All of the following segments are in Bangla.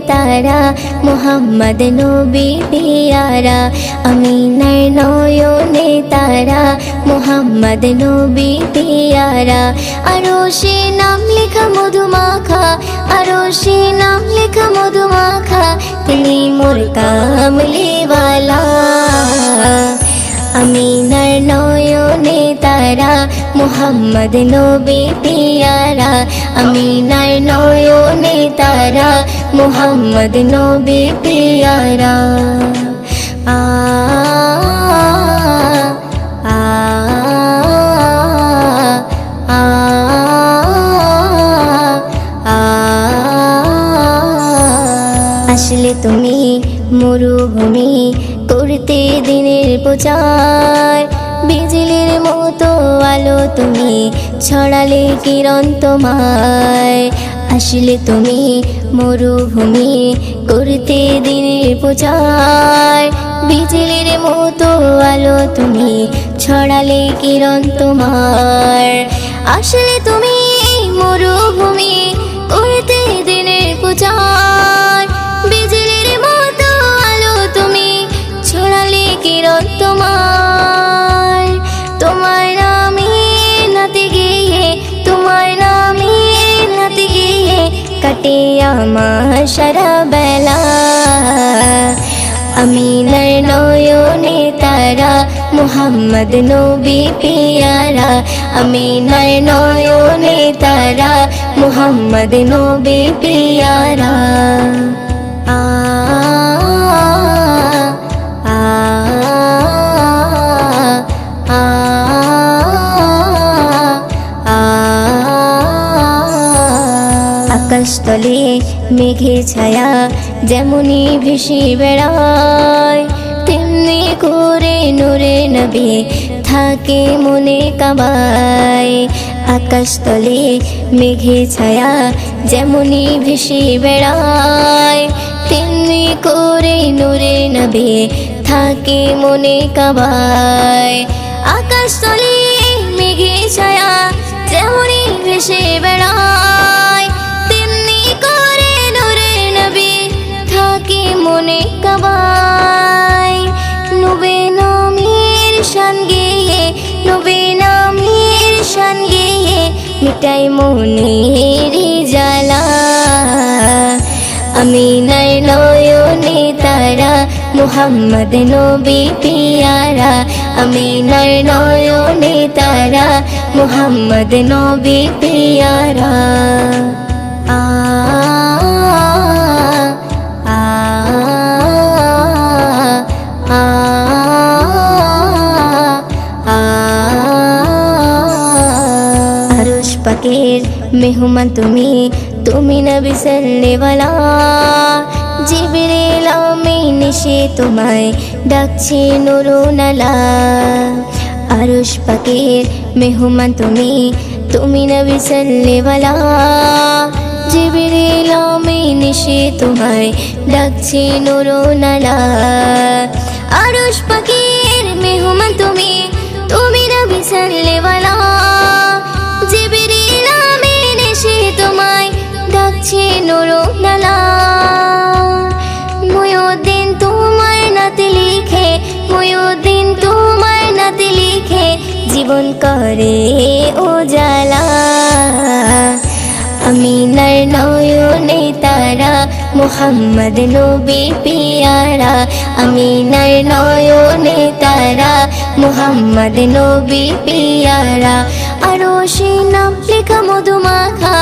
তারা মুহাম্মদ নবী পিয়ারা আমিনার নয়নে তারা মুহাম্মদ নবী পিয়ারা আরশে নাম লেখা মধুমাখা আরশে নাম লেখা মধুমাখা তিনি মোর কামলিওয়ালা আমিনার নয়নে তারা মুহাম্মদ নবী পিয়ারা আমিনার নয়নে তারা মুহাম্মদ নবী পিয়ারা আ আ আ আসলে তুমি মরুভূমি করতে দিনের প্রচার বিজলির মতো আলো তুমি ছড়ালে কিরণ তোমায় আসলে তুমি মরুভূমি করতে দিনের প্রচার বিজলির মতো আলো তুমি ছড়ালে কিরণ তোমার আসলে তুমি মরুভূমি করতে দিনের প্রচার বিজলির মতো আলো তুমি ছড়ালে কিরণ তোমার তোমার নামে নাতে গিয়ে তোমার নামে নাতে গিয়ে কাটে আমার সারা বেলা আমিনার নয়নে তারা মুহাম্মদ নবী পিয়ারা আমিনার নয়নে তারা মুহাম্মদ নবী পিয়ারা আ আ আ আকাশতলে মেঘে ছায়া যেমনি ভেসে বেড়ায় তেমনি করে নূরে নবী থাকে মনে কাবায় আকাশতলে মেঘে ছায়া যেমনি ভেসে বেড়ায় তেমনি করে নূরে নবী থাকে মনে কাবায় আকাশতলে মেঘে ছায়া যেমনি ভেসে বেড়ায় তেমনি করে নূরে নবী থাকে মনে কাবায় নবী নামের শান গেয়ে নবী নামের শান গেয়ে মিটাই মনের জ্বালা আমিনার নয়নে তারা মুহাম্মদ নবী পিয়ারা আমিনার নয়নে তারা মুহাম্মদ নবী পিয়ারা আ আ আ আরশ পাকের মেহমান তুমি তুমি নবী সাল্লেওয়ালা জিবরিল আমিন এসে তোমায় ডাকছে নুরুনালা আরশ পাকের মেহমান তুমি তুমি নবী সাল্লেওয়ালা জিবরিল আমিন এসে তোমায় ডাকছে নুরুনালা আরশ পাকের মেহমান তুমি তুমি নবী সাল্লেওয়ালা জিবরিল আমিন এসে তোমায় ডাকছে নুরুনালা মুয়ুদ্দিন তোমার নাতে লিখে মুয়ুদ্দিন তোমার নাতে লিখে জীবন করে উজালা আমিনার নয়নে তারা মুহাম্মদ নবী পিয়ারা আমিনার নয়নে তারা মুহাম্মদ নবী পিয়ারা আরশে নাম লেখা মধুমাখা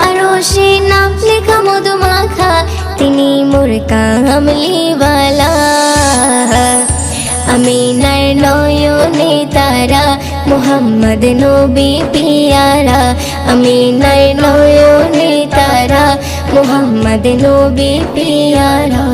আরশে নাম লেখা মধুমাখা তিনি মোর কামলিওয়ালা আমিনার নয়নে তারা মুহাম্মদ নবী পিয়ারা আমিনার নয়নে তারা মুহাম্মদ নবী পিয়ারা।